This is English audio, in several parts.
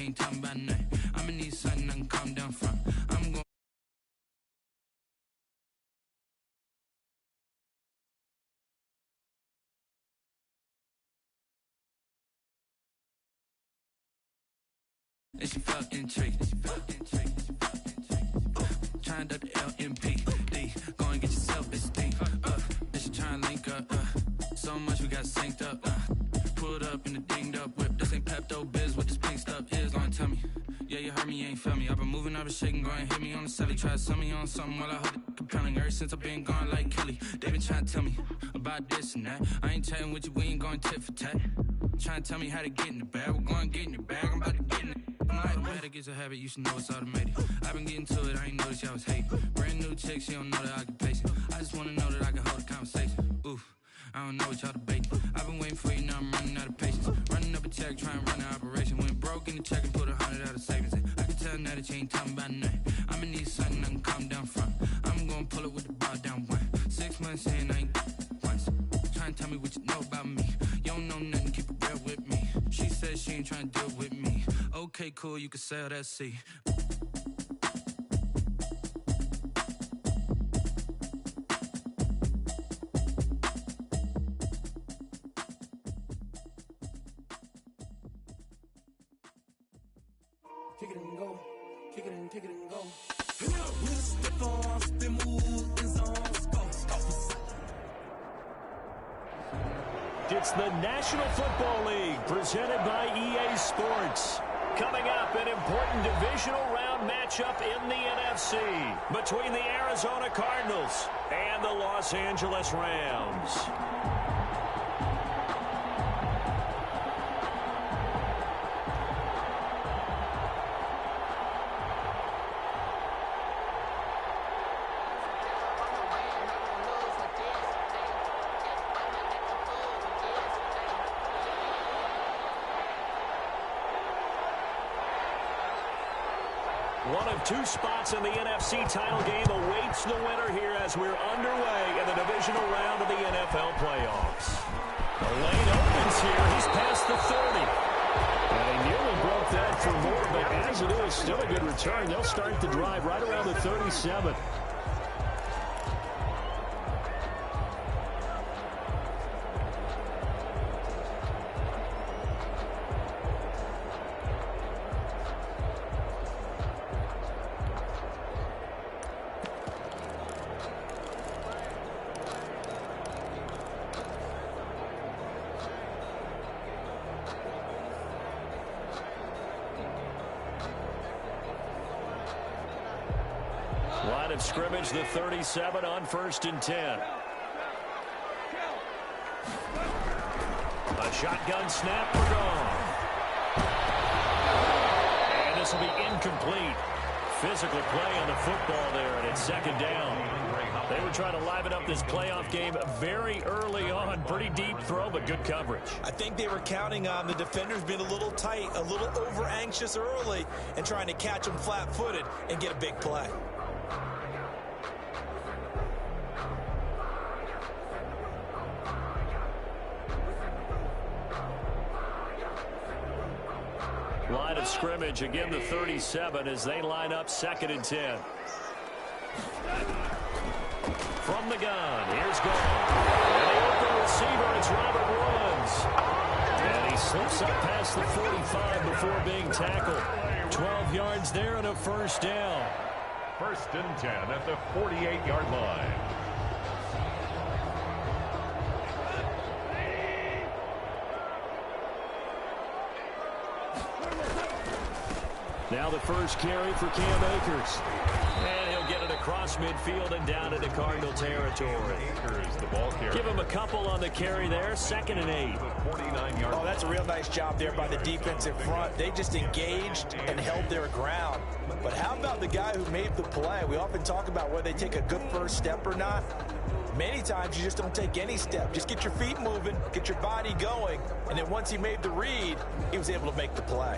she ain't talking about nothing. I'ma need something I can calm down from. I'm going. And she felt intrigued. Trying to the LMPD. Go and get yourself esteem. And she trying to link up. So much we got synced up. Pulled up in the dinged up whip. This ain't Pepto Biz. What this pink stuff is. Gonna tell me. Yeah, you heard me, you ain't felt me. I've been moving, I've been shaking, go and hit me on the celly. Try to sell me on something while I hold it compelling. Ever since I've been gone like Kelly, they been trying to tell me about this and that. I ain't chatting with you, we ain't going tit for tat. Trying to tell me how to get in the bag. We're going to get in your bag, I'm about to get in it. I'm like, automatic is a habit, you should know it's automated. I've been getting to it, I ain't noticed y'all was hating. Brand new chick, she don't know that I can pace it. I just wanna know that I can hold a conversation. Oof, I don't know what y'all debating. I've been waiting for you, now I'm running out of patience. Running up a check, trying to run an operation. Went broke in the check and put 100 out of savings in. I can tell now that you ain't talking about nothing. I'ma need something I can calm down from. I'm gonna pull it with the bar down one. 6 months in, I ain't once. Trying to tell me what you know about me. You don't know nothing, keep it real with me. She said she ain't trying to deal with me. Okay, cool, you can sell that seat. Kick it and go, kick it and go. With a step on, spin move, in zone, go. It's the National Football League presented by EA Sports. Coming up, an important divisional round matchup in the NFC between the Arizona Cardinals and the Los Angeles Rams. One of two spots in the NFC title game awaits the winner here as we're underway in the divisional round of the NFL playoffs. The lane opens here. He's past the 30. And he nearly broke that for more, but as it is, still a good return. They'll start the drive right around the 37. Line of scrimmage, the 37 on 1st and 10. A shotgun snap, we're gone. And this will be incomplete. Physical play on the football there, and it's 2nd down. They were trying to liven up this playoff game very early on. Pretty deep throw, but good coverage. I think they were counting on the defenders being a little tight, a little over-anxious early, and trying to catch them flat-footed and get a big play. Line of scrimmage, again the 37 as they line up 2nd and 10. From the gun, here's Gone. And the open receiver, it's Robert Woods. And he slips up past the 45 before being tackled. 12 yards there and a 1st down. 1st and 10 at the 48-yard line. Now the first carry for Cam Akers. And he'll get it across midfield and down into Cardinal territory. Akers, the ball carrier. Give him a couple on the carry there. 2nd and 8. 49-yard. Oh, that's a real nice job there by the defensive front. They just engaged and held their ground. But how about the guy who made the play? We often talk about whether they take a good first step or not. Many times you just don't take any step. Just get your feet moving, get your body going. And then once he made the read, he was able to make the play.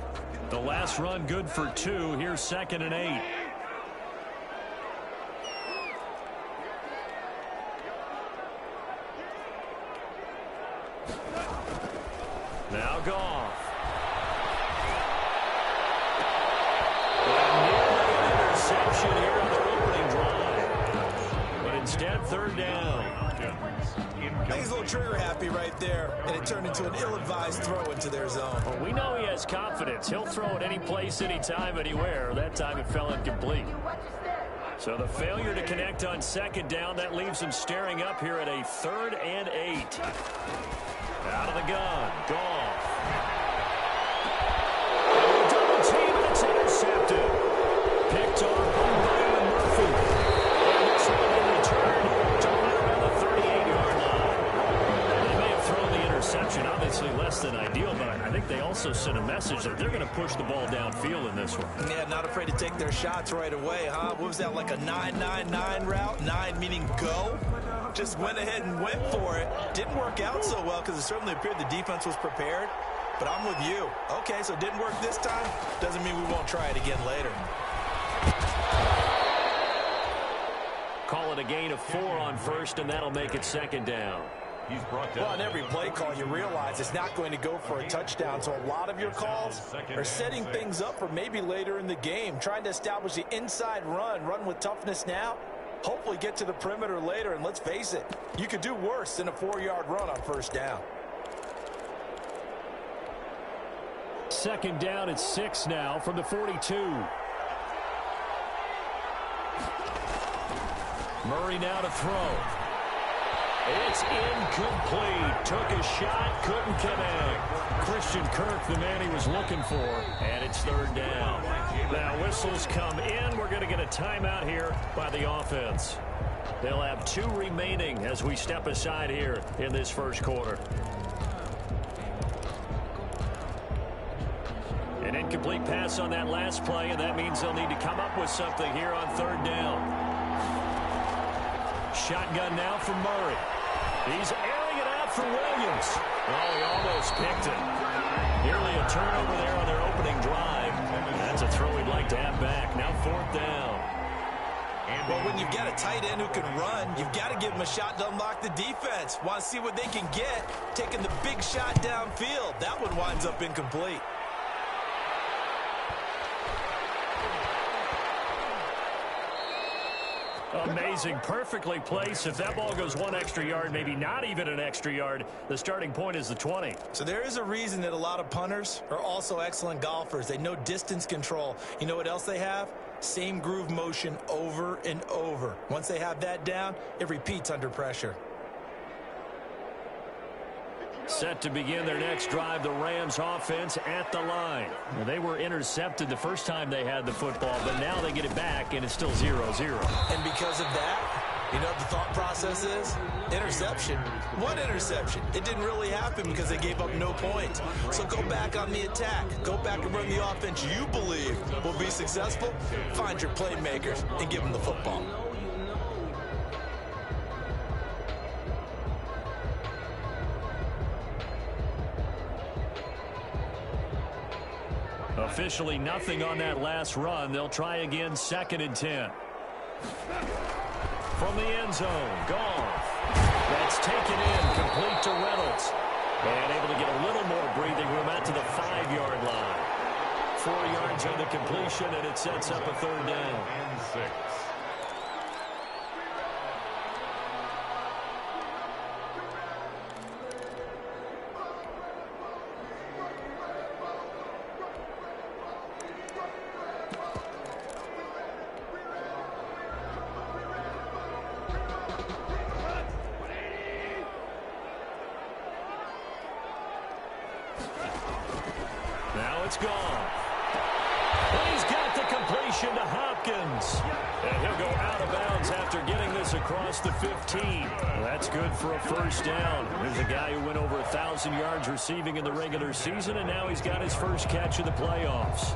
The last run good for 2. Here's 2nd and 8. Now Goff. Instead, third down. I think he's a little trigger happy right there, and it turned into an ill-advised throw into their zone. Well, we know he has confidence. He'll throw it any place, anytime, anywhere. That time it fell incomplete. So the failure to connect on second down, that leaves him staring up here at a 3rd and 8. Out of the gun, Goff. Double team, and it's intercepted. Picked off by Murphy. And this will be returned to right around the 38-yard line. They may have thrown the interception, obviously less than ideal, but I think they also sent a message that they're going to push the ball downfield in this one. Yeah, not afraid to take their shots right away, huh? What was that, like a 9-9-9 route? 9 meaning go? Just went ahead and went for it. Didn't work out so well because it certainly appeared the defense was prepared. But I'm with you. Okay, so it didn't work this time. Doesn't mean we won't try it again later. Call it a gain of 4 on first, and that'll make it second down. He's brought down. Well, on every play call, you realize it's not going to go for a touchdown. So a lot of your calls are setting things up for maybe later in the game, trying to establish the inside run with toughness now. Hopefully get to the perimeter later, and let's face it, you could do worse than a 4-yard run on first down. Second down at 6 now from the 42. Murray now to throw. It's incomplete. Took a shot, couldn't connect. Christian Kirk, the man he was looking for, and it's third down. Now whistles come in. We're going to get a timeout here by the offense. They'll have 2 remaining as we step aside here in this first quarter. An incomplete pass on that last play, and that means they'll need to come up with something here on third down. Shotgun now for Murray. He's airing it out for Williams. Oh, he almost picked it. Nearly a turnover there on their opening drive. That's a throw we'd like to have back. Now 4th down. Well, when you've got a tight end who can run, you've got to give him a shot to unlock the defense. Want to see what they can get, taking the big shot downfield. That one winds up incomplete. Amazing, perfectly placed. If that ball goes 1 extra yard, maybe not even an extra yard, the starting point is the 20. So there is a reason that a lot of punters are also excellent golfers. They know distance control. You know what else they have? Same groove motion over and over. Once they have that down, it repeats under pressure. Set to begin their next drive, the Rams offense at the line. Well, they were intercepted the first time they had the football, but now they get it back, and it's still 0-0. And because of that, you know what the thought process is? Interception. What interception? It didn't really happen because they gave up no points. So go back on the attack. Go back and run the offense you believe will be successful. Find your playmakers and give them the football. Officially nothing on that last run. They'll try again, 2nd and 10. From the end zone, Goff. That's taken in, complete to Reynolds. And able to get a little more breathing room out to the 5-yard line. 4 yards on the completion, and it sets up a 3rd down. And 6. Now it's gone. And he's got the completion to Hopkins. And he'll go out of bounds after getting this across the 15. Well, that's good for a first down. There's a guy who went over 1,000 yards receiving in the regular season, and now he's got his first catch of the playoffs.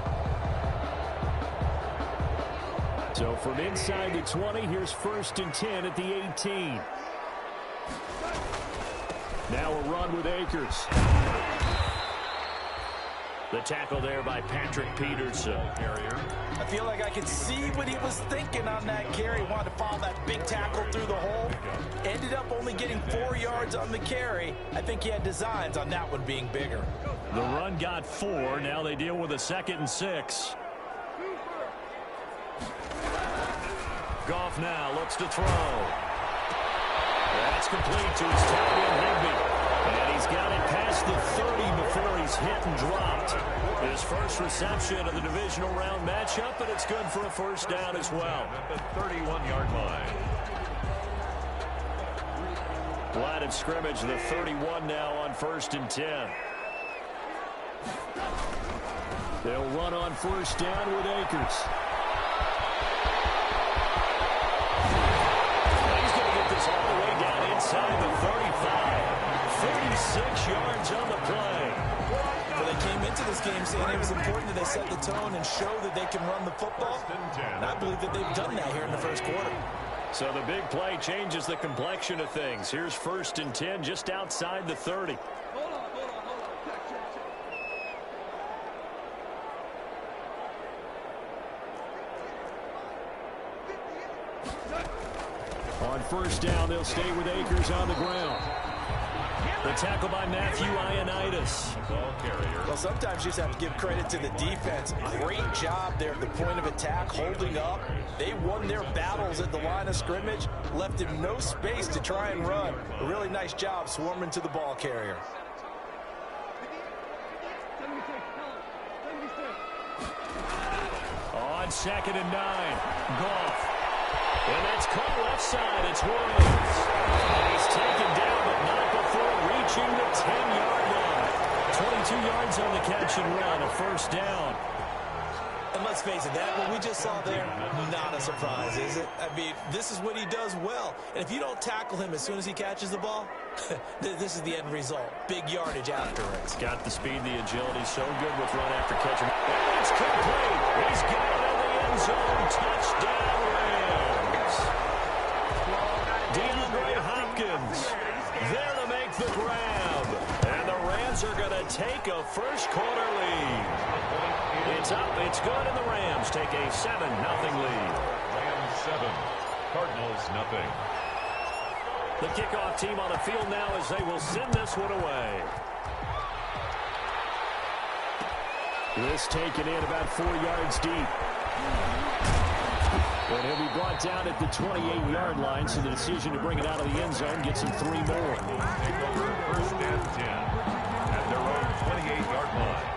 So from inside the 20, here's 1st and 10 at the 18. Now a run with Akers. The tackle there by Patrick Peterson. I feel like I could see what he was thinking on that carry. Wanted to follow that big tackle through the hole. Ended up only getting 4 yards on the carry. I think he had designs on that one being bigger. The run got 4. Now they deal with a 2nd and 6. Goff now looks to throw. That's complete to his tight end, Higbee. And he's got it past the 30 before he's hit and dropped. His first reception of the divisional round matchup, and it's good for a first down as well. At the 31-yard line. Line of scrimmage, the 31 now on 1st and 10. They'll run on first down with Akers. He's going to get this all the way down inside the 35. 36 yards on the play. Well, they came into this game saying it was important that they set the tone and show that they can run the football. And I believe that they've done that here in the first quarter. So the big play changes the complexion of things. Here's 1st and 10 just outside the 30. On first down, they'll stay with Akers on the ground. The tackle by Matthew Ioannidis. Well, sometimes you just have to give credit to the defense. Great job there at the point of attack, holding up. They won their battles at the line of scrimmage, left him no space to try and run. A really nice job swarming to the ball carrier. On 2nd and 9, Goff. And that's caught left side. It's Williams. And he's taken down, but not before reaching the 10-yard line. 22 yards on the catch and run, a first down. And let's face it, that what we just saw there, not a surprise, is it? I mean, this is what he does well. And if you don't tackle him as soon as he catches the ball, this is the end result. Big yardage after it. He's got the speed, the agility, so good with run after catch. And it's complete. He's got it in the end zone. Touchdown, Rams. DeAndre Hopkins there to make the grab. And the Rams are going to take a first quarter lead. It's up, it's good, and the Rams take a 7-0 lead. Rams 7, Cardinals nothing. The kickoff team on the field now as they will send this one away. This taken in about 4 yards deep. But he'll be brought down at the 28-yard line, so the decision to bring it out of the end zone gets him 3 more. Take over 1st and 10 at their own 28-yard line.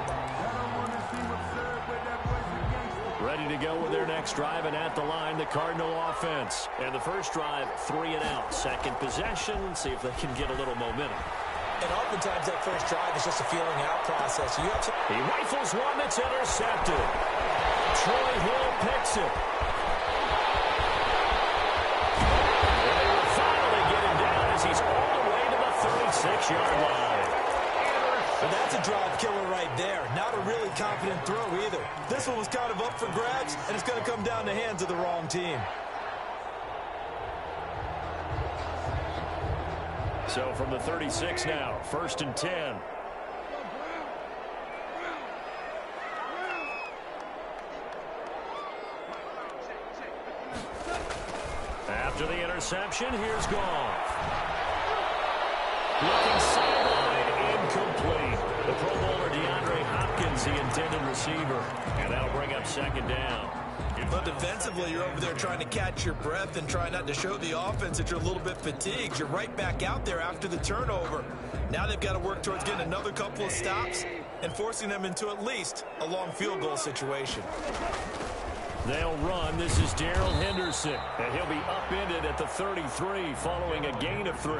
Ready to go with their next drive, and at the line, the Cardinal offense. And the first drive, 3 and out. Second possession, see if they can get a little momentum. And oftentimes that first drive is just a feeling out process. You have to... He rifles one that's intercepted. Troy Hill picks it. And they will finally get him down as he's all the way to the 36-yard line. But that's a drive killer right there. Not a really confident throw either. This one was kind of up for grabs, and it's going to come down the hands of the wrong team. So from the 36 now, 1st and 10. After the interception, here's Goff. Looking sideline, incomplete. The Pro Bowler DeAndre Hopkins, the intended receiver. And that'll bring up 2nd down. But defensively, you're over there trying to catch your breath and try not to show the offense that you're a little bit fatigued. You're right back out there after the turnover. Now they've got to work towards getting another couple of stops and forcing them into at least a long field goal situation. They'll run. This is Darrell Henderson. And he'll be upended at the 33 following a gain of 3.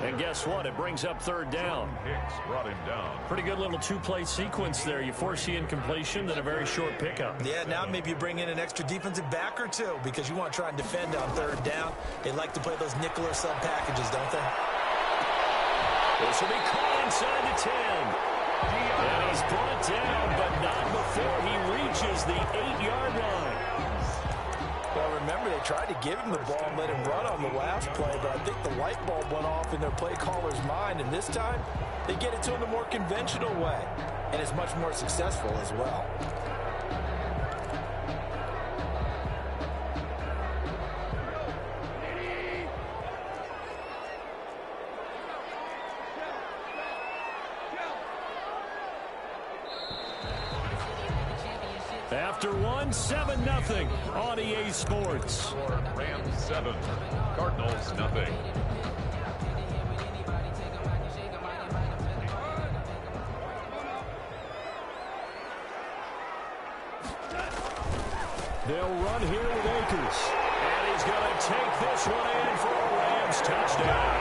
And guess what? It brings up 3rd down. Hicks brought him down. Pretty good little 2-play sequence there. You force the incompletion, then a very short pickup. Yeah, now maybe you bring in an extra defensive back or two because you want to try and defend on 3rd down. They like to play those nickel or sub packages, don't they? This will be caught inside the 10. And he's brought down, but not before he reaches the 8-yard line. Well, remember, they tried to give him the ball and let him run on the last play, but I think the light bulb went off in their play caller's mind, and this time they get it to him the more conventional way, and it's much more successful as well. After one, 7-0 on EA Sports. Rams 7, Cardinals nothing. They'll run here with Akers. And he's going to take this one in for a Rams touchdown.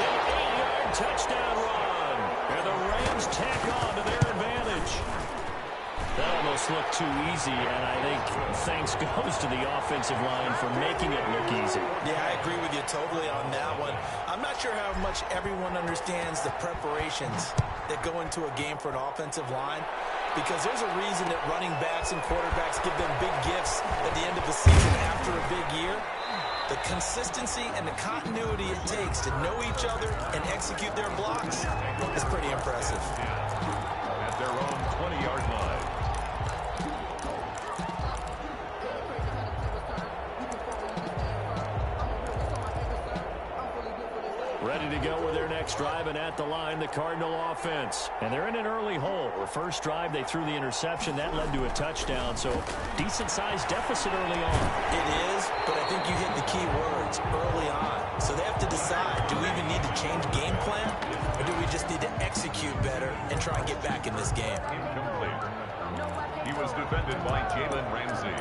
An 8-yard touchdown run. And the Rams tack on to their advantage. That almost looked too easy, and I think thanks goes to the offensive line for making it look easy. Yeah, I agree with you totally on that one. I'm not sure how much everyone understands the preparations that go into a game for an offensive line, because there's a reason that running backs and quarterbacks give them big gifts at the end of the season after a big year. The consistency and the continuity it takes to know each other and execute their blocks is pretty impressive. At their own 20-yard line. Ready to go with their next drive, and at the line, the Cardinal offense. And they're in an early hole. The first drive, they threw the interception. That led to a touchdown, so decent-sized deficit early on. It is, but I think you hit the key words, early on. So they have to decide, do we even need to change game plan, or do we just need to execute better and try and get back in this game? Incomplete. He was defended by Jalen Ramsey.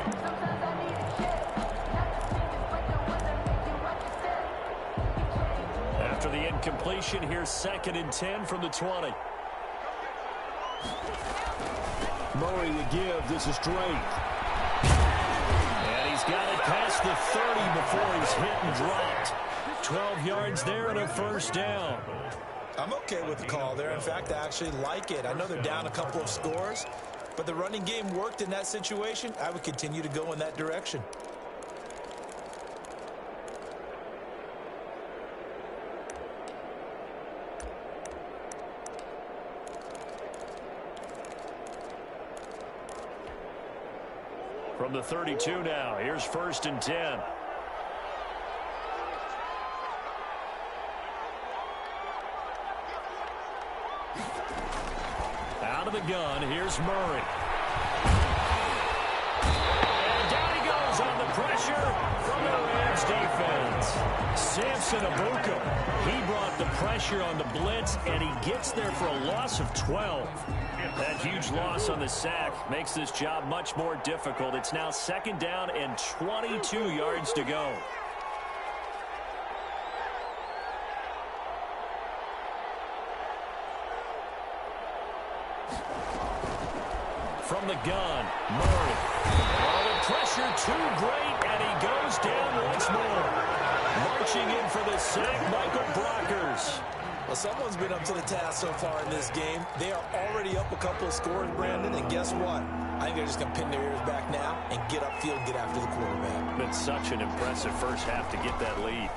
After the incompletion, here's 2nd and 10 from the 20. Murray to give. This is Drake. And he's got it past the 30 before he's hit and dropped. 12 yards there and a first down. I'm okay with the call there. In fact, I actually like it. I know they're down a couple of scores, but the running game worked in that situation. I would continue to go in that direction. From the 32 now, here's 1st and 10. Out of the gun, here's Murray. And down he goes on the pressure from the Rams defense. Samson Abuka, he brought the pressure on the blitz, and he gets there for a loss of 12. That huge loss on the sack makes this job much more difficult. It's now 2nd down and 22 yards to go. From the gun, Murray. Oh, the pressure too great, and he goes down once more. Marching in for the sack, Michael Brockers. Well, someone's been up to the task so far in this game. They are already up a couple of scores, Brandon, and guess what? I think they're just going to pin their ears back now and get upfield and get after the quarterback. Been such an impressive first half to get that lead.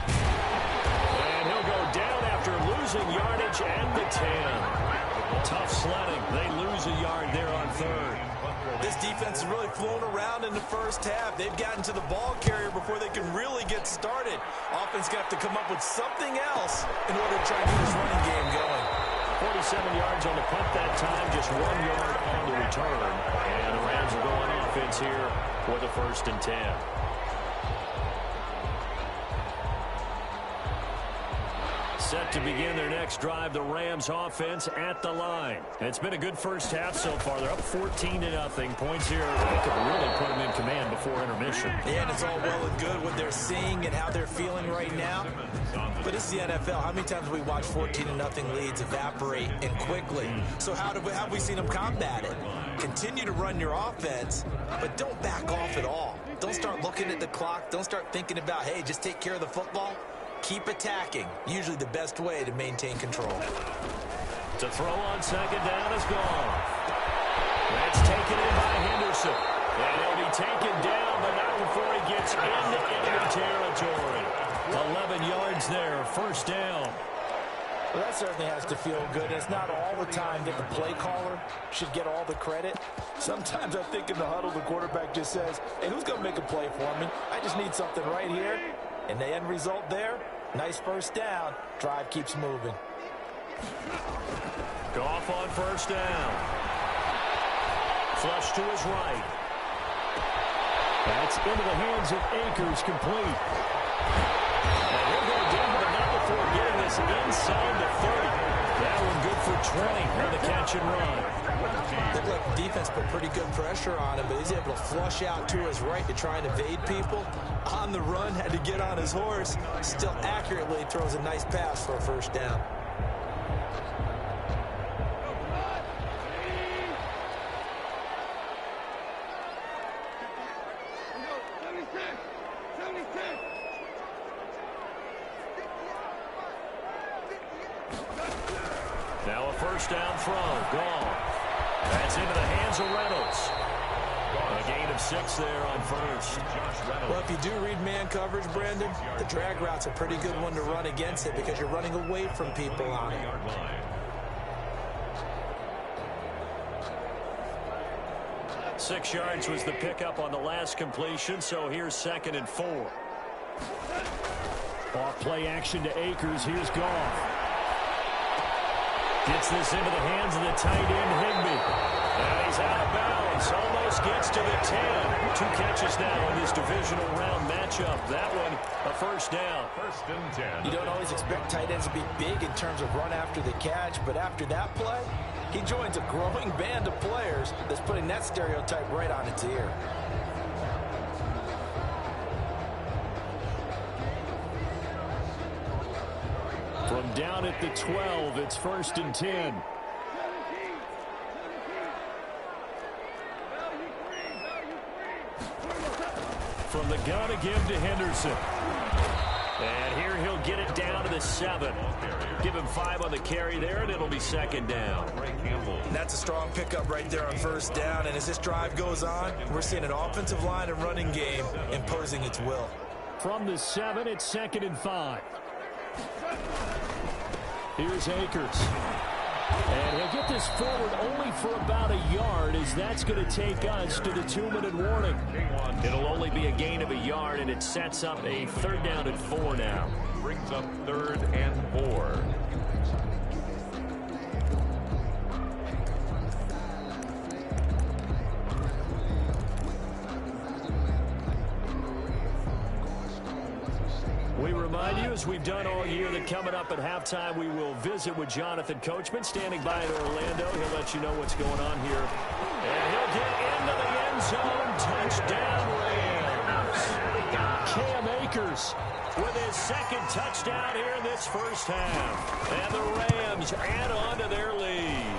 And he'll go down after losing yardage and the 10. Tough sledding. They lose a yard there on 3rd. This defense has really flown around in the first half. They've gotten to the ball carrier before they can really get started. Offense got to come up with something else in order to try and get this running game going. 47 yards on the punt that time, just 1 yard on the return. And the Rams will go on offense here with a 1st and 10. Set to begin their next drive, the Rams offense at the line. And it's been a good first half so far. They're up 14-0. Points here. They could really put them in command before intermission. Yeah, and it's all well and good what they're seeing and how they're feeling right now. But this is the NFL. How many times have we watched 14-0 leads evaporate and quickly? So how have we seen them combat it? Continue to run your offense, but don't back off at all. Don't start looking at the clock. Don't start thinking about, hey, just take care of the football. Keep attacking. Usually the best way to maintain control. To throw on 2nd down is gone. That's taken in by Henderson. And he'll be taken down, but not before he gets into enemy territory. 11 yards there, 1st down. Well, that certainly has to feel good. It's not all the time that the play caller should get all the credit. Sometimes I think in the huddle, the quarterback just says, hey, who's going to make a play for me? I just need something right here. And the end result there, nice 1st down. Drive keeps moving. Goff on 1st down. Flush to his right. That's into the hands of Akers, complete. And he'll go down, but not before getting this inside the 30. That one good for on the catch and run. Looked like the defense put pretty good pressure on him, but he's able to flush out to his right to try and evade people. On the run, had to get on his horse. Still accurately throws a nice pass for a first down. Now a first down throw. Gone. That's into the hands of Reynolds. A gain of 6 there on first. Well, if you do read man coverage, Brandon, the drag route's a pretty good one to run against it because you're running away from people on it. 6 yards was the pickup on the last completion, so here's 2nd and 4. Off play action to Akers. Here's Goff. Gets this into the hands of the tight end, Higbee. And he's out of bounds. Almost gets to the 10. 2 catches now in this divisional round matchup. That one, a first down. 1st and 10. You don't always expect tight ends to be big in terms of run after the catch, but after that play, he joins a growing band of players that's putting that stereotype right on its ear. From down at the 12, it's 1st and 10. From the gun again to Henderson. And here he'll get it down to the 7. Give him 5 on the carry there, and it'll be 2nd down. And that's a strong pickup right there on first down. And as this drive goes on, we're seeing an offensive line and running game imposing its will. From the 7, it's 2nd and 5. Here's Akers. And he'll get this forward only for about a yard, as that's going to take us to the 2-minute warning. It'll only be a gain of a yard, and it sets up a 3rd down and 4 now. Brings up 3rd and 4. We remind you, as we've done all year, that coming up at halftime, we will visit with Jonathan Coachman, standing by in Orlando. He'll let you know what's going on here. And he'll get into the end zone. Touchdown, Rams. Cam Akers with his 2nd touchdown here in this first half. And the Rams add on to their lead.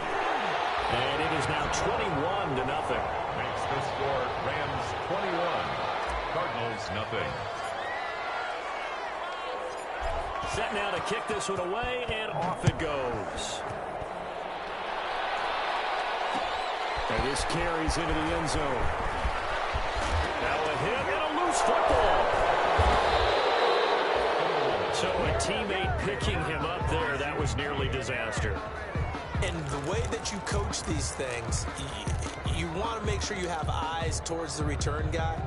And it is now 21-0. Makes the score Rams 21, Cardinals nothing. Set now to kick this one away, and off it goes. And this carries into the end zone. Now a hit and a loose football. So a teammate picking him up there, that was nearly disaster. And the way that you coach these things, you want to make sure you have eyes towards the return guy,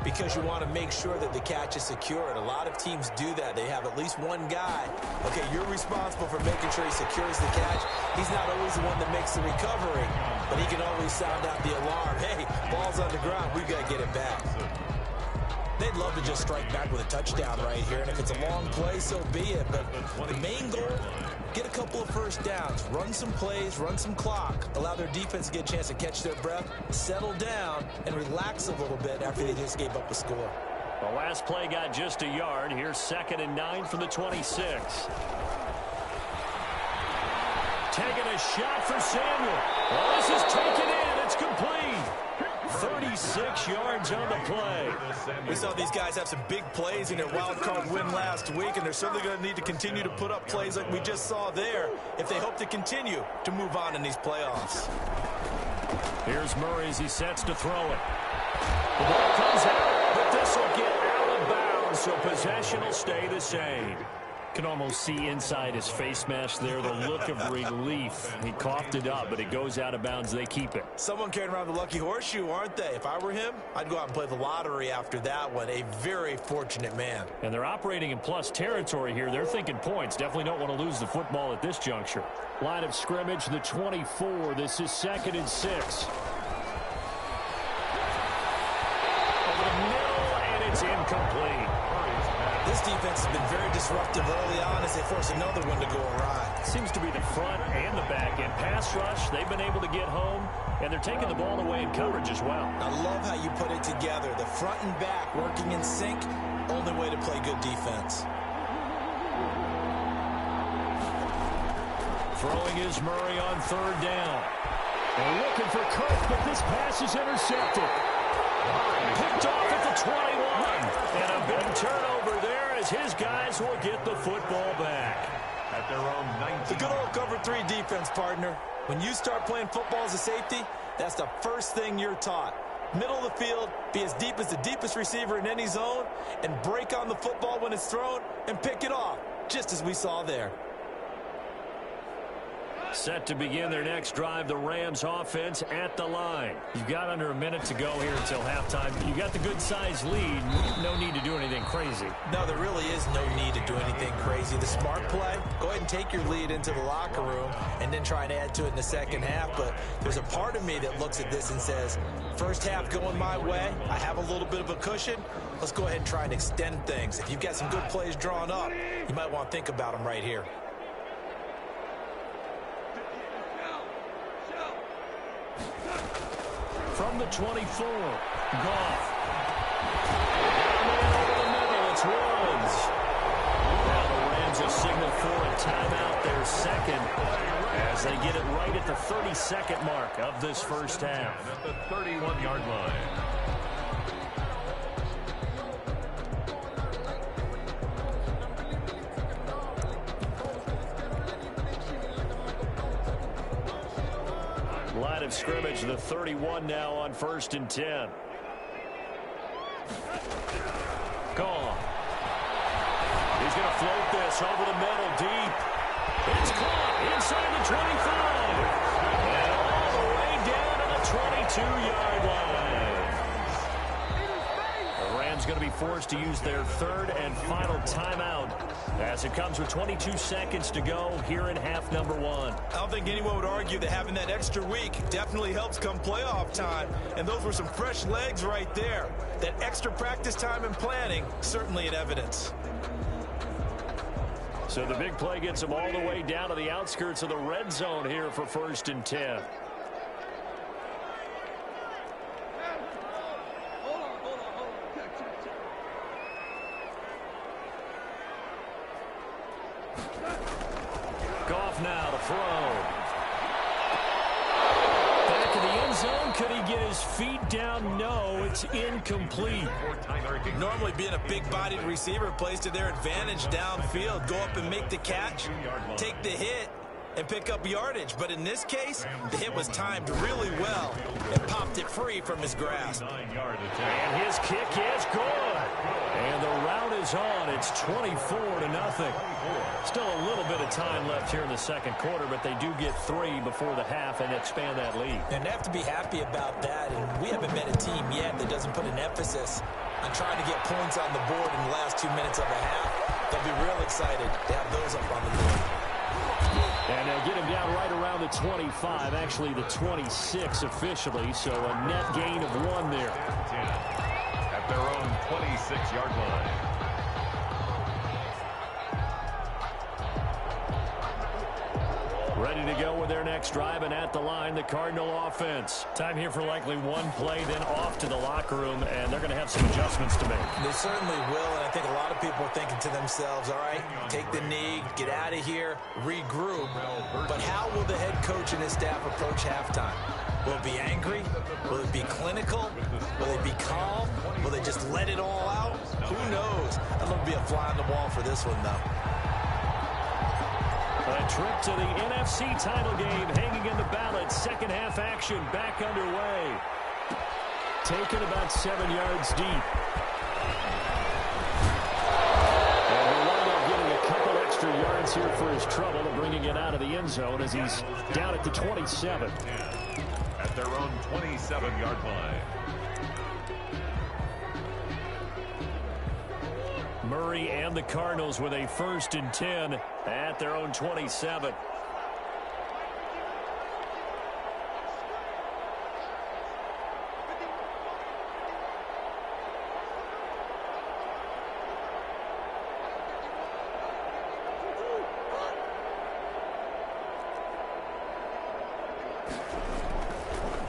because you want to make sure that the catch is secure. And a lot of teams do that. They have at least one guy. Okay, you're responsible for making sure he secures the catch. He's not always the one that makes the recovery, but he can always sound out the alarm. Hey, ball's on the ground. We've got to get it back. They'd love to just strike back with a touchdown right here. And if it's a long play, so be it. But the main goal, get a couple of first downs, run some plays, run some clock, allow their defense to get a chance to catch their breath, settle down, and relax a little bit after they just gave up a score. The last play got just a yard. Here's 2nd and 9 from the 26. Taking a shot for Samuel. Well, this is taken in. It's complete. 36 yards on the play. We saw these guys have some big plays in their wild card win last week, and they're certainly going to need to continue to put up plays like we just saw there if they hope to continue to move on in these playoffs. Here's Murray as he sets to throw it. The ball comes out, but this will get out of bounds, so possession will stay the same. Can almost see inside his face mask there the look of relief. He coughed it up, but it goes out of bounds. They keep it. Someone carrying around the lucky horseshoe, aren't they? If I were him, I'd go out and play the lottery after that one. A very fortunate man. And they're operating in plus territory here. They're thinking points. Definitely don't want to lose the football at this juncture. Line of scrimmage, the 24. This is 2nd and 6. Over the middle, and it's incomplete. This defense has been very disruptive early on as they force another one to go awry. Seems to be the front and the back end. Pass rush, they've been able to get home, and they're taking the ball away in coverage as well. I love how you put it together. The front and back working in sync, only way to play good defense. Throwing is Murray on third down. And looking for Kirk, but this pass is intercepted. Picked off at the 21. And a big turnover there as his guys will get the football back. At their own 19. The good old cover 3 defense, partner. When you start playing football as a safety, that's the first thing you're taught. Middle of the field, be as deep as the deepest receiver in any zone, and break on the football when it's thrown and pick it off, just as we saw there. Set to begin their next drive, the Rams offense at the line. You've got under a minute to go here until halftime. You got the good-sized lead. No need to do anything crazy. No, there really is no need to do anything crazy. The smart play, go ahead and take your lead into the locker room and then try and add to it in the second half. But there's a part of me that looks at this and says, first half going my way, I have a little bit of a cushion. Let's go ahead and try and extend things. If you've got some good plays drawn up, you might want to think about them right here. From the 24, Goff. Over the middle, it's Woods. Now the Rams will signal for a timeout, their second, as they get it right at the 32nd mark of this first half. At the 31-yard line. Line of scrimmage, the 31 now on 1st and 10. Gone. He's going to float this over the middle deep. It's caught inside the 25. And all the way down to the 22-yard line. The Rams going to be forced to use their third and final timeout as it comes with 22 seconds to go here in half number 1. I don't think anyone would argue that having that extra week definitely helps come playoff time. And those were some fresh legs right there. That extra practice time and planning, certainly in evidence. So the big play gets them all the way down to the outskirts of the red zone here for 1st and 10. Goff now to throw. Back in the end zone. Could he get his feet down? No, it's incomplete. Normally being a big-bodied receiver plays to their advantage downfield. Go up and make the catch, take the hit, and pick up yardage. But in this case, the hit was timed really well and popped it free from his grasp. And his kick is good. And the route is on. It's 24-0. Still a little bit of time left here in the second quarter, but they do get 3 before the half and expand that lead. And they have to be happy about that. And we haven't met a team yet that doesn't put an emphasis on trying to get points on the board in the last 2 minutes of a half. They'll be real excited to have those up on the board. And they'll get him down right around the 25, actually the 26 officially, so a net gain of 1 there. At their own 26-yard line. Ready to go with their next drive, and at the line, the Cardinal offense. Time here for likely one play, then off to the locker room, and they're going to have some adjustments to make. They certainly will, and I think a lot of people are thinking to themselves, all right, take the knee, get out of here, regroup. But how will the head coach and his staff approach halftime? Will it be angry? Will it be clinical? Will it be calm? Will they just let it all out? Who knows? I'd love to be a fly on the wall for this one, though. A trip to the NFC title game hanging in the balance. Second half action back underway. Taken about 7 yards deep. And we'll wind up getting a couple extra yards here for his trouble and bringing it out of the end zone as he's down at the 27. At their own 27-yard line. Murray and the Cardinals with a 1st and 10 at their own 27.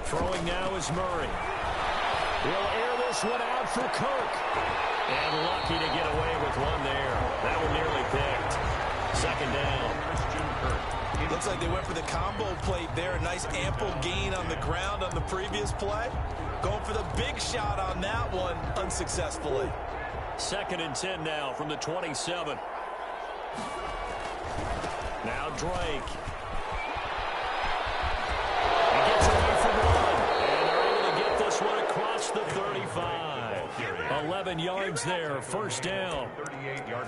Throwing now is Murray. He'll air this one out for Kirk. And lucky to get away with one there. That one nearly picked. Second down. Looks like they went for the combo plate there. Nice ample gain on the ground on the previous play. Going for the big shot on that one unsuccessfully. 2nd and 10 now from the 27. Now Drake. He gets away from one. And they're able to get this one across the 35. 11 yards there, first down.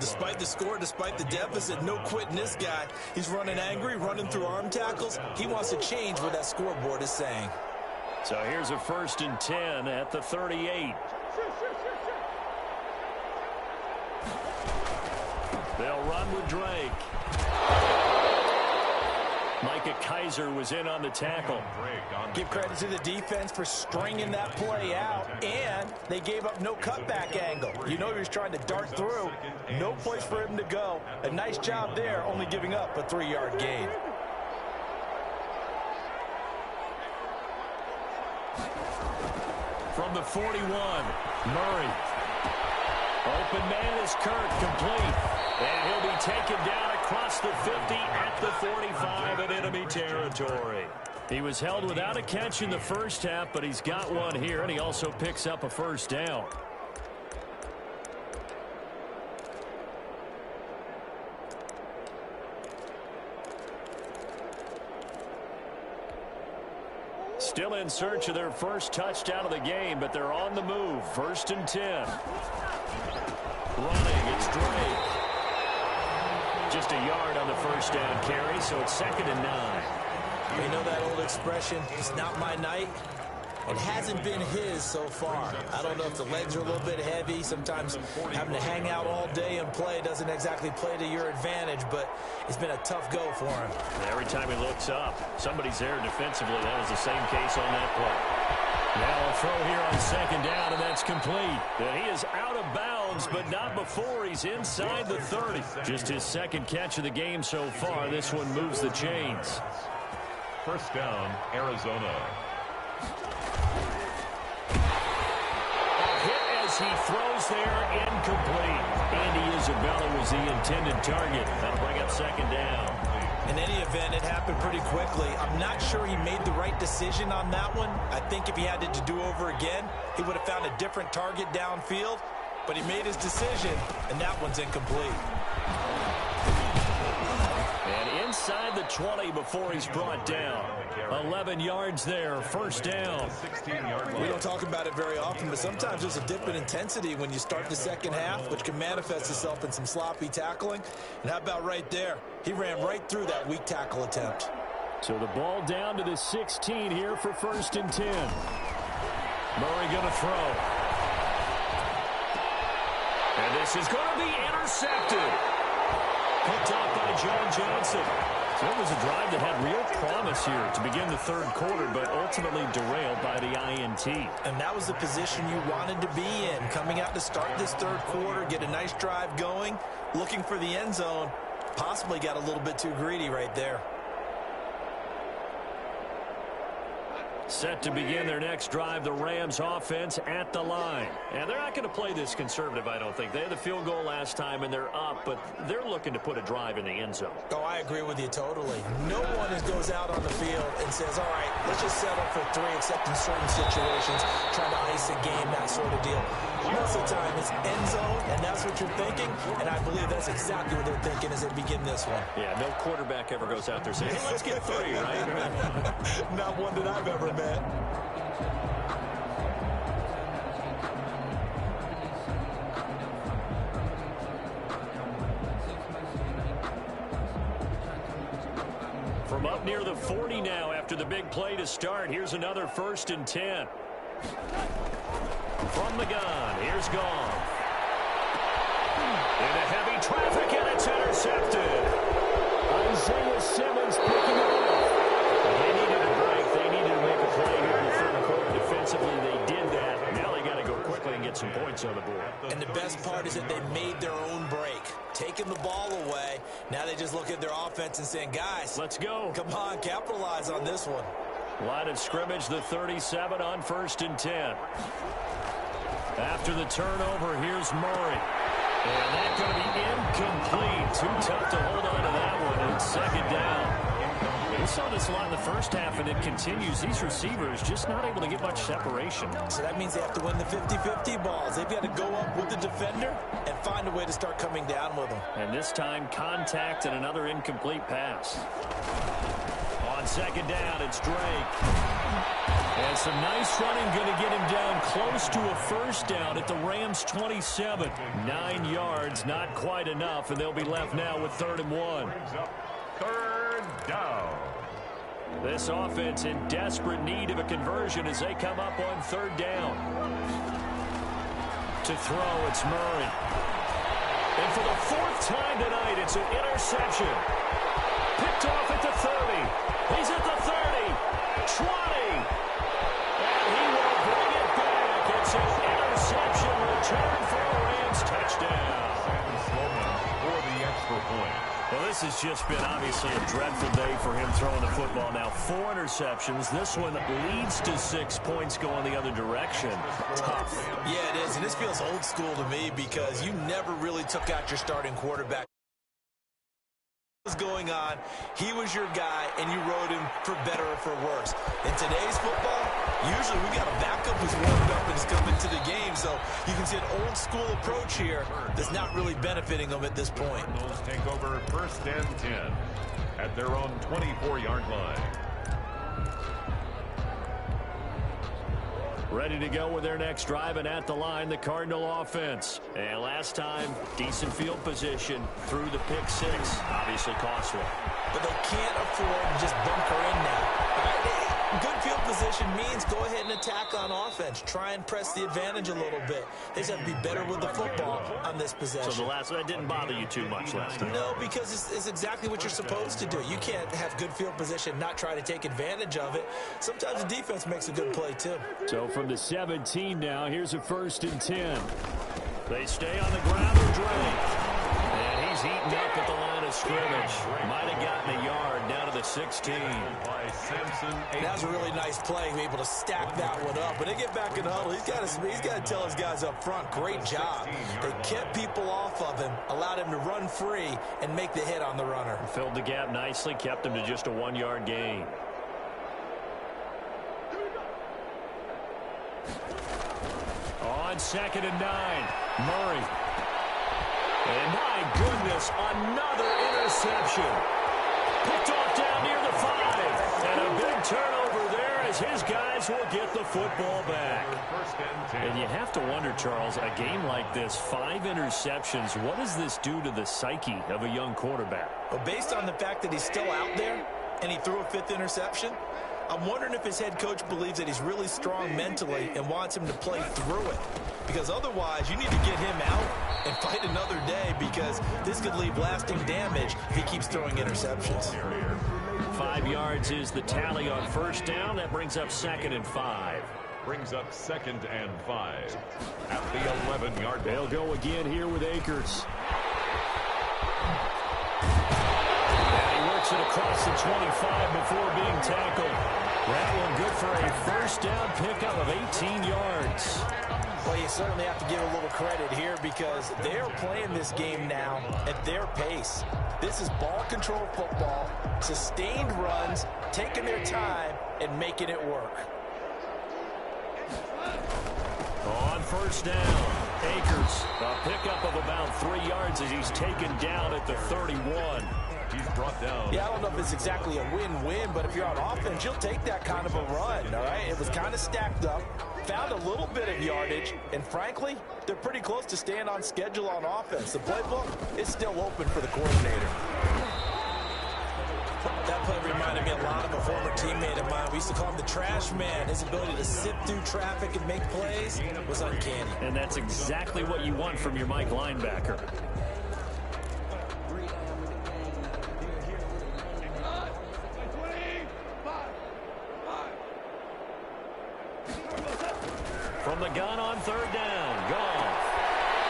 Despite the score, despite the deficit, no quitting this guy. He's running angry, running through arm tackles. He wants to change what that scoreboard is saying. So here's a 1st and 10 at the 38. They'll run with Drake. Micah Kiser was in on the tackle. Give credit to the defense for stringing that play out, and they gave up no cutback angle. You know he was trying to dart through. No place for him to go. A nice job there, only giving up a 3-yard gain. From the 41, Murray. Open man is Kirk, complete. And he'll be taken down across the 50 at the 45 in enemy territory. He was held without a catch in the first half, but he's got one here, and he also picks up a first down. Still in search of their first touchdown of the game, but they're on the move. 1st and 10. Running, it's Drake. Just a yard on the first down carry, so it's 2nd and 9. You know that old expression, it's not my night? It hasn't been his so far. I don't know if the legs are a little bit heavy. Sometimes having to hang out all day and play doesn't exactly play to your advantage, but it's been a tough go for him. Every time he looks up, somebody's there defensively. That was the same case on that play. Now a throw here on 2nd down, and that's complete. And he is out of bounds, but not before he's inside the 30. Just his 2nd catch of the game so far. This one moves the chains. 1st down, Arizona. He throws there, incomplete. Andy Isabella was the intended target. That'll bring up 2nd down. In any event, it happened pretty quickly. I'm not sure he made the right decision on that one. I think if he had it to do over again, he would have found a different target downfield. But he made his decision, and that one's incomplete. And inside the 20 before he's brought down. 11 yards there, 1st down. We don't talk about it very often, but sometimes there's a dip in intensity when you start the second half, which can manifest itself in some sloppy tackling. And how about right there? He ran right through that weak tackle attempt. So the ball down to the 16 here for 1st and 10. Murray going to throw. And this is going to be intercepted. Picked off by John Johnson. So it was a drive that had real promise here to begin the 3rd quarter, but ultimately derailed by the INT. And that was the position you wanted to be in. Coming out to start this 3rd quarter, get a nice drive going, looking for the end zone. Possibly got a little bit too greedy right there. Set to begin their next drive, the Rams offense at the line. And they're not going to play this conservative, I don't think. They had the field goal last time, and they're up, but they're looking to put a drive in the end zone. Oh, I agree with you totally. No one goes out on the field and says, all right, let's just settle for 3, except in certain situations, trying to ice a game, that sort of deal. Most of the time, it's end zone, and that's what you're thinking, and I believe that's exactly what they're thinking as they begin this one. Yeah, no quarterback ever goes out there saying, hey, let's get 3, right? Not one that I've ever met. From up near the 40 now after the big play to start, here's another 1st and 10. From the gun, here's Goff. Into heavy traffic, and it's intercepted. Isaiah Simmons picking it up. They needed a break. They needed to make a play here in the 3rd quarter. Defensively, they did that. Now they got to go quickly and get some points on the board. And the best part is that they made their own break. Taking the ball away. Now they just look at their offense and saying, guys, let's go. Come on, capitalize on this one. Line of scrimmage, the 37 on 1st and 10. After the turnover, here's Murray. And that's going to be incomplete. Too tough to hold on to that one. It's 2nd down. We saw this a lot in the first half, and it continues. These receivers just not able to get much separation. So that means they have to win the 50-50 balls. They've got to go up with the defender and find a way to start coming down with them. And this time, contact and another incomplete pass. On 2nd down, it's Drake. And some nice running going to get him down close to a 1st down at the Rams' 27. 9 yards, not quite enough, and they'll be left now with 3rd and 1. 3rd down. This offense in desperate need of a conversion as they come up on 3rd down. To throw, it's Murray. And for the 4th time tonight, it's an interception. Picked off at the 30. He's at the 30. 20. And he will bring it back. It's an interception return for a Rams touchdown. For the extra point. Well, this has just been obviously a dreadful day for him throwing the football. Now 4 interceptions. This one leads to 6 points going the other direction. Tough. Yeah, it is. And this feels old school to me because you never really took out your starting quarterback. What was going on, he was your guy, and you rode him for better or for worse. In today's football, usually we got a backup who's warmed up and is coming to the game, so you can see an old school approach here that's not really benefiting them at this point. Cardinals take over 1st and 10 at their own 24-yard line. Ready to go with their next drive, and at the line, the Cardinal offense. And last time, decent field position through the pick 6. Obviously costly. But they can't afford to just bunker in now. Good field position means go ahead and attack on offense. Try and press the advantage a little bit. They just have to be better with the football on this possession. So that didn't bother you too much last time? No, because it's exactly what you're supposed to do. You can't have good field position, not try to take advantage of it. Sometimes the defense makes a good play, too. So from the 17 now, here's a 1st and 10. They stay on the ground with Drake. And he's eaten up at the line of scrimmage. Might have gotten a yard down to the 16. By Samson. That was a really nice play, able to stack that one up. But they get back in the huddle. He's got to tell his guys up front, great job. They kept people off of him, allowed him to run free, and make the hit on the runner. Filled the gap nicely, kept him to just a 1-yard gain. On 2nd and 9, Murray. And my goodness, another interception. Picked off down near the 5. And a big turnover there as his guys will get the football back. And you have to wonder, Charles, a game like this, 5 interceptions, what does this do to the psyche of a young quarterback? Well, based on the fact that he's still out there and he threw a 5th interception, I'm wondering if his head coach believes that he's really strong mentally and wants him to play through it. Because otherwise, you need to get him out and fight another day because this could leave lasting damage if he keeps throwing interceptions. 5 yards is the tally on 1st down. That brings up 2nd and 5. Brings up 2nd and 5 at the 11-yard line. They'll go again here with Akers. It across the 25 before being tackled. That one good for a 1st down pickup of 18 yards. Well, you certainly have to give a little credit here because they're playing this game now at their pace. This is ball control football, sustained runs, taking their time, and making it work. On 1st down, Akers, a pickup of about 3 yards as he's taken down at the 31. He's brought down. Yeah, I don't know if it's exactly a win-win, but if you're on offense, you'll take that kind of a run, all right? It was kind of stacked up, found a little bit of yardage, and frankly, they're pretty close to staying on schedule on offense. The playbook is still open for the coordinator. That play reminded me a lot of a former teammate of mine. We used to call him the trash man. His ability to sift through traffic and make plays was uncanny. And that's exactly what you want from your Mike linebacker. From the gun on 3rd down, Goff.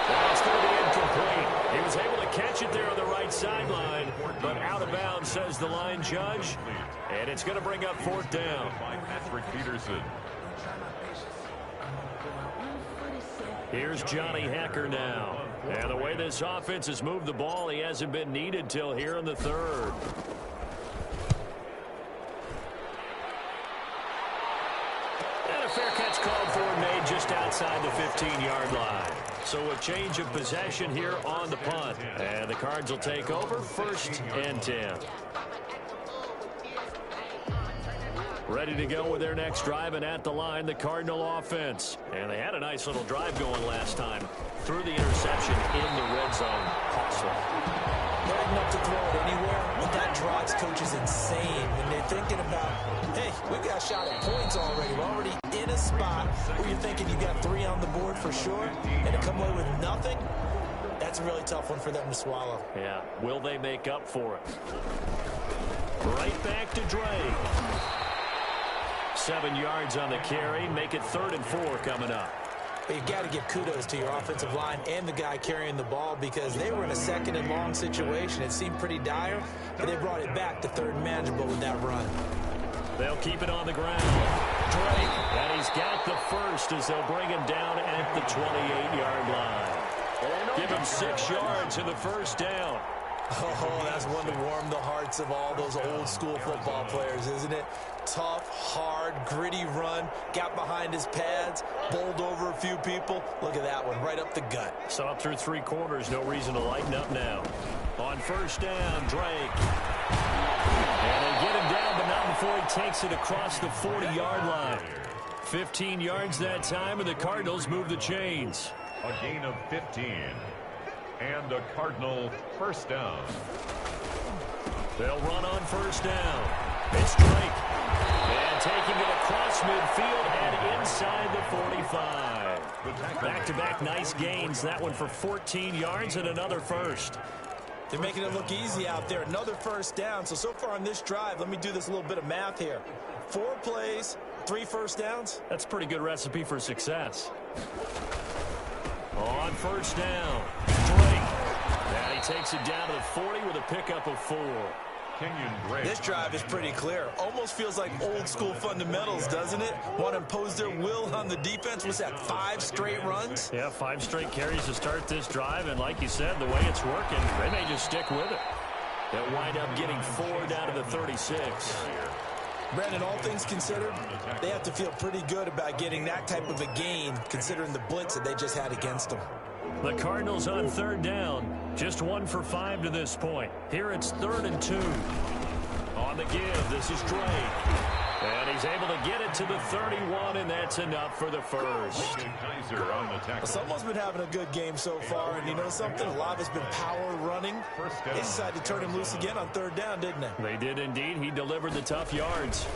That's going to be incomplete. He was able to catch it there on the right sideline, but out of bounds, says the line judge. And it's going to bring up fourth down. By Patrick Peterson. Here's Johnny Hekker now. And the way this offense has moved the ball, he hasn't been needed till here in the third. And a fair catch called for and made just outside the 15-yard line. So a change of possession here on the punt. And the Cards will take over, 1st and 10. Ready to go with their next drive, and at the line, the Cardinal offense. And they had a nice little drive going last time. Through the interception in the red zone. Costly. They're enough to throw it anywhere, but that drives coaches insane when they're thinking about, hey, we got a shot at points already. We're already in a spot where you're thinking you got 3 on the board for sure, and to come away with nothing, that's a really tough one for them to swallow. Yeah, will they make up for it? Right back to Drake. 7 yards on the carry. Make it 3rd and 4 coming up. But you've got to give kudos to your offensive line and the guy carrying the ball because they were in a 2nd and long situation. It seemed pretty dire, but they brought it back to 3rd and manageable with that run. They'll keep it on the ground. Drake, and he's got the first as they'll bring him down at the 28-yard line. Give him 6 yards in the first down. Oh, that's one to warm the hearts of all those old-school football players, isn't it? Tough, hard, gritty run, got behind his pads, bowled over a few people. Look at that one, right up the gut. So up through 3 quarters, no reason to lighten up now. On first down, Drake. And they get him down, but not before he takes it across the 40-yard line. 15 yards that time, and the Cardinals move the chains. A gain of 15. And a Cardinal first down. They'll run on first down. It's Drake. And taking it across midfield and inside the 45. Back-to-back nice gains. That one for 14 yards and another first. They're making it look easy out there. Another first down. So far on this drive, let me do this little bit of math here. 4 plays, 3 first downs. That's a pretty good recipe for success. On first down, Drake. And he takes it down to the 40 with a pickup of 4. Kenyon Drake. This drive is pretty clear. Almost feels like old-school fundamentals, doesn't it? Want to impose their will on the defense. Was that 5 straight runs? Yeah, 5 straight carries to start this drive. And like you said, the way it's working, they may just stick with it. They'll wind up getting 4 down to the 36. Brandon, all things considered, they have to feel pretty good about getting that type of a gain, considering the blitz that they just had against them. The Cardinals on third down, just 1 for 5 to this point. Here it's 3rd and 2. On the give, this is Drake. And he's able to get it to the 31, and that's enough for the first. Kaiser on the tackle. Someone's been having a good game so far, and you know something? A lot of it's been power running. They decided to turn him loose again on 3rd down, didn't they? They did indeed. He delivered the tough yards.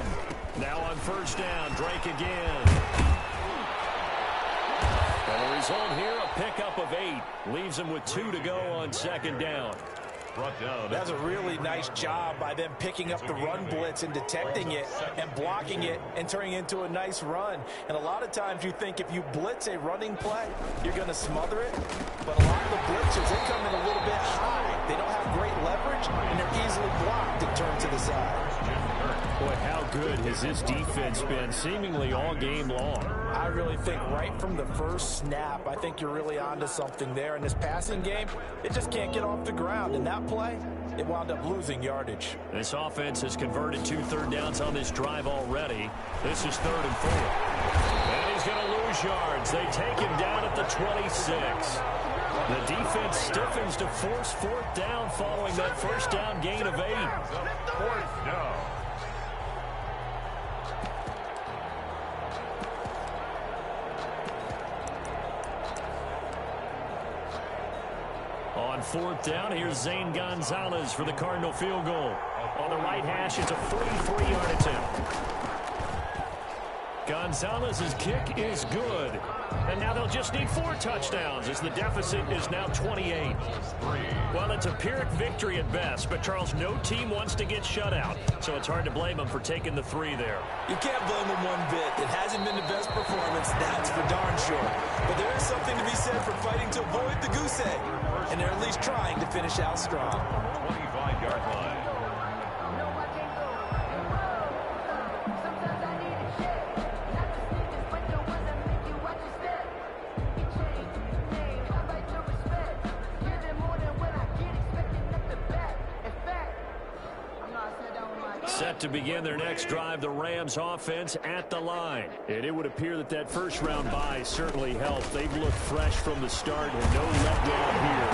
Now on first down, Drake again. And the result here, a pickup of 8. Leaves him with 2 to go on 2nd down. Brought down. That's a really nice job by them picking up the run blitz and detecting it and blocking it and turning it into a nice run. And a lot of times you think if you blitz a running play, you're going to smother it. But a lot of the blitzers, they come in a little bit high. They don't have great leverage, and they're easily blocked and turned to the side. Boy, how good has this defense been seemingly all game long? I really think right from the first snap, I think you're really onto something there. In this passing game, it just can't get off the ground. And that play, it wound up losing yardage. This offense has converted 2 third downs on this drive already. This is 3rd and 4. And he's going to lose yards. They take him down at the 26. The defense stiffens to force 4th down following that first down gain of 8. 4th down. On 4th down, here's Zane Gonzalez for the Cardinal field goal. On the right hash, it's a 43-yard attempt. Gonzalez's kick is good. And now they'll just need 4 touchdowns as the deficit is now 28. Well, it's a Pyrrhic victory at best, but Charles, no team wants to get shut out, so it's hard to blame them for taking the 3 there. You can't blame them one bit. It hasn't been the best performance, that's for darn sure. But there is something to be said for fighting to avoid the goose egg, and they're at least trying to finish out strong. 25-yard line. Set to begin their next drive, the Rams offense at the line. And it would appear that that first-round bye certainly helped. They've looked fresh from the start and no letdown here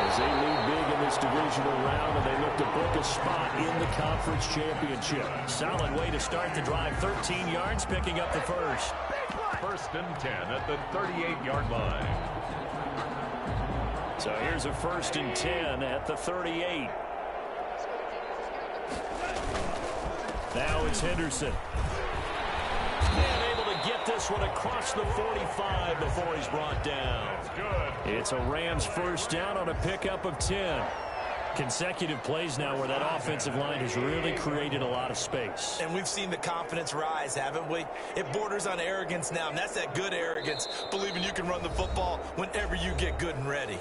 as they lead big in this divisional round, and they look to book a spot in the conference championship. Solid way to start the drive. 13 yards, picking up the first. First and 10 at the 38-yard line. So here's a first and 10 at the 38. Now it's Henderson. And able to get this one across the 45 before he's brought down. It's a Rams first down on a pickup of 10. Consecutive plays now where that offensive line has really created a lot of space. And we've seen the confidence rise, haven't we? It borders on arrogance now, and that's that good arrogance, believing you can run the football whenever you get good and ready.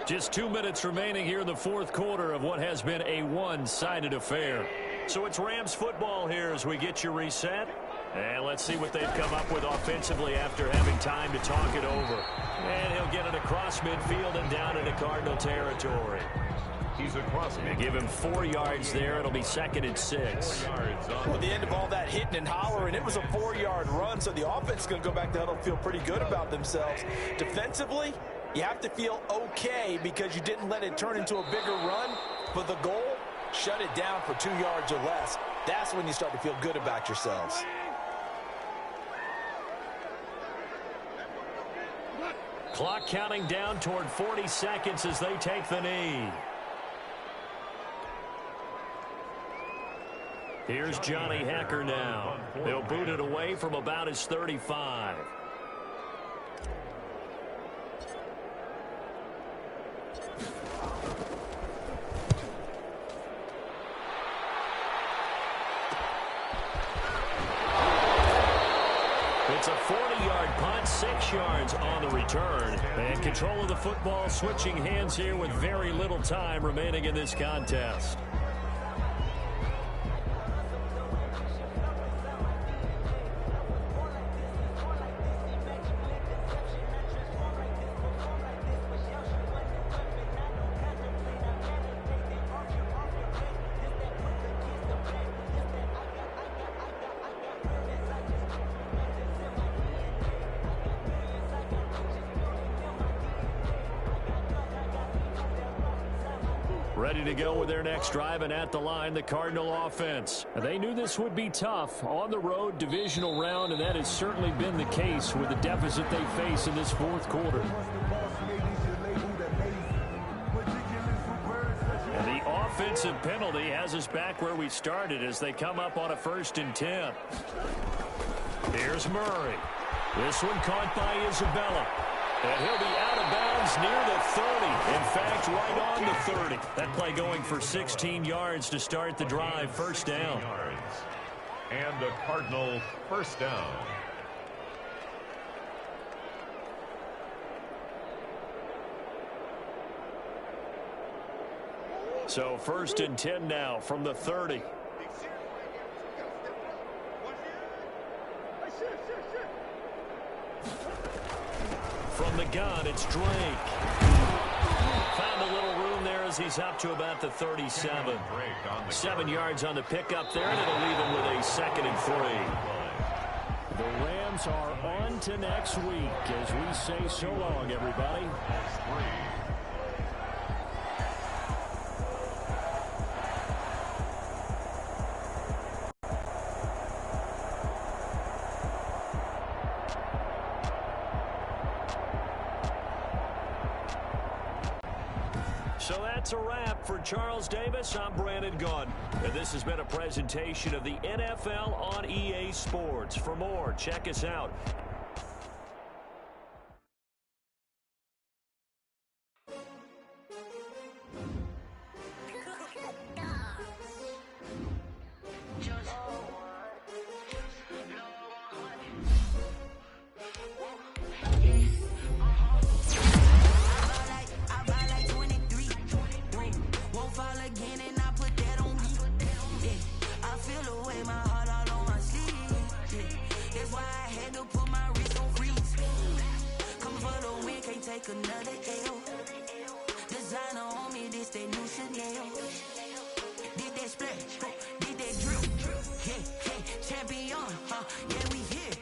Just 2 minutes remaining here in the fourth quarter of what has been a one-sided affair. So it's Rams football here as we get you reset. And let's see what they've come up with offensively after having time to talk it over. And he'll get it across midfield and down into Cardinal territory. He's across They give him 4 yards there. It'll be second and 6. Well, at the end of all that hitting and hollering, it was a 4-yard run, so the offense is going to go back to huddle and feel pretty good about themselves. Defensively, you have to feel okay because you didn't let it turn into a bigger run, but the goal, shut it down for 2 yards or less. That's when you start to feel good about yourselves. Clock counting down toward 40 seconds as they take the knee. Here's Johnny Hekker now. They'll boot it away from about his 35. It's a 40-yard punt, 6 yards on the return. And control of the football switching hands here with very little time remaining in this contest. Ready to go with their next drive, and at the line, the Cardinal offense. They knew this would be tough on the road divisional round, and that has certainly been the case with the deficit they face in this fourth quarter. And the offensive penalty has us back where we started as they come up on a first and 10. Here's Murray. This one caught by Isabella. And he'll be out of bounds near the 30. In fact, right on the 30. That play going for 16 yards to start the drive. First down. And the Cardinal first down. So first and 10 now from the 30. From the gun, it's Drake. Found a little room there as he's up to about the 37. 7 yards on the pickup there, and it'll leave him with a second and 3. The Rams are on to next week as we say so long, everybody. So that's a wrap for Charles Davis. I'm Brandon Gunn. And this has been a presentation of the NFL on EA Sports. For more, check us out. Another L. Designer on me, this that new Chanel. Did that splash, did that drill. Yeah, champion, yeah, we here.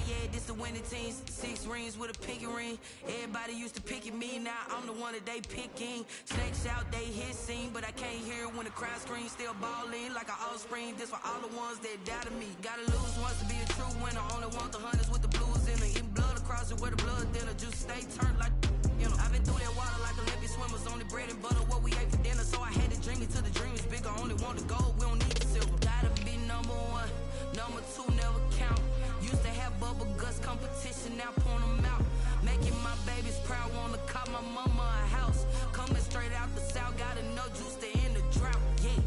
Yeah, this the winning teams. 6 rings with a pinky ring. Everybody used to picking me, now I'm the one that they picking. Snakes out, they hissing, but I can't hear when the crowd screams. Still balling like an offspring. This for all the ones that doubted me. Gotta lose once to be a true winner. Only want the hunters with the blues in it. In blood across it where the blood dinner. Just stay turned like. I've been through that water like Olympic swimmers. Only bread and butter, what we ate for dinner. So I had to dream it till the dream is bigger. Only want the gold, we don't need the silver. Gotta be number 1, number 2 never count. Used to have bubble guts competition, now point them out. Making my babies proud, wanna call my mama a house. Coming straight out the south, got enough juice to end the drought. Yeah,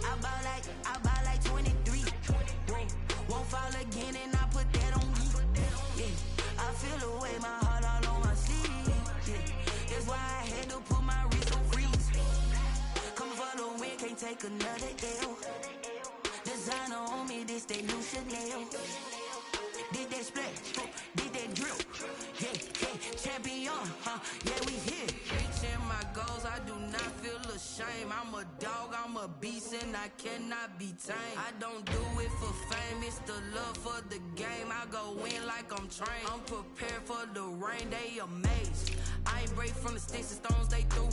I buy like 23. Won't fall again and I put that on me. Yeah, I feel the way my heart all on my sleeve. That's why I had to put my wrist on freeze. Coming for the win, can't take another L. Designer on me, this that new Chanel. Did that splash, did that drill. Yeah, champion, yeah, we here. Reaching my goals, I do not feel ashamed. I'm a dog, I'm a beast, and I cannot be tamed. I don't do it for fame, it's the love for the game. I go in like I'm trained. I'm prepared for the rain, they amazed. I ain't break from the sticks and stones they threw.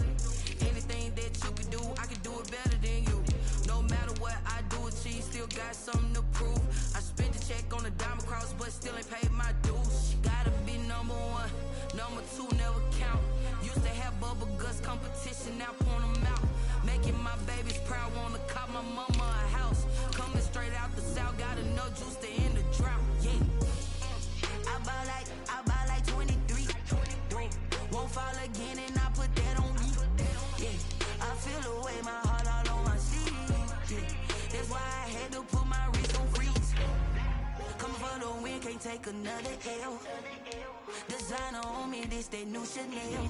Anything that you can do, I can do it better than you. No matter what I do, achieve, still got something to prove. I spent the check on the diamond cross, but still ain't paid my dues. Gotta be number 1, number 2 never count. Used to have bubble guts competition, now point them out. Making my babies proud, wanna call my mama a house. Coming straight out the south, got enough juice to end the drought. Yeah, I buy like 23. Won't fall again and I put that on me. Yeah, I feel the way my heart all on my sleeve. Yeah, that's why I had to put my wrist on freeze. Coming for the win, can't take another L. Designer on me, this that new Chanel.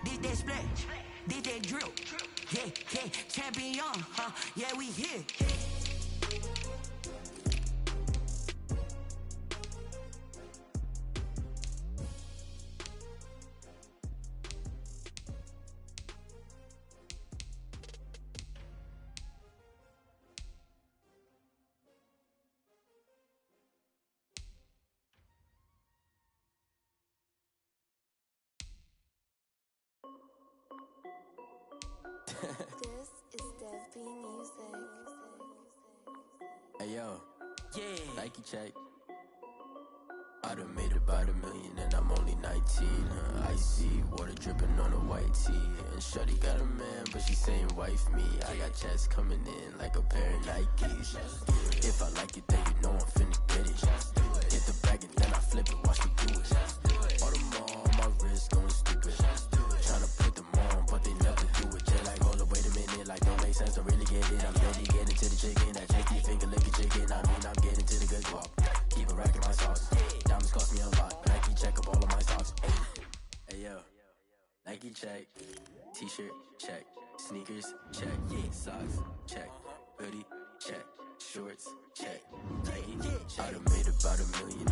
Did that splash, did that drill. Yeah, champion, yeah, we here. This is Dev B Music. Hey yo, Yeah. Nike check. I done made about $1 million and I'm only 19. Icy water dripping on a white tee. And shorty got a man, but she saying wife me. I got checks coming in like a pair of Nikes. If I like it, then you know I'm finna get it. Get the bag and then I flip it, watch me do it. All them all on my wrist going stupid. Tryna put them on, but they never do it. Just like, hold up, wait a minute, like don't make sense to really get it. I'm steady getting to the chicken, that checky finger licking chicken. I mean, I'm getting to the good guap. Keep a rack in my sauce. Diamonds cost me a lot. Nike check up all of my socks. Hey yo, Nike check. T-shirt check. Sneakers check. Socks check. Hoodie check. Shorts check. Nike check. I done made about $1 million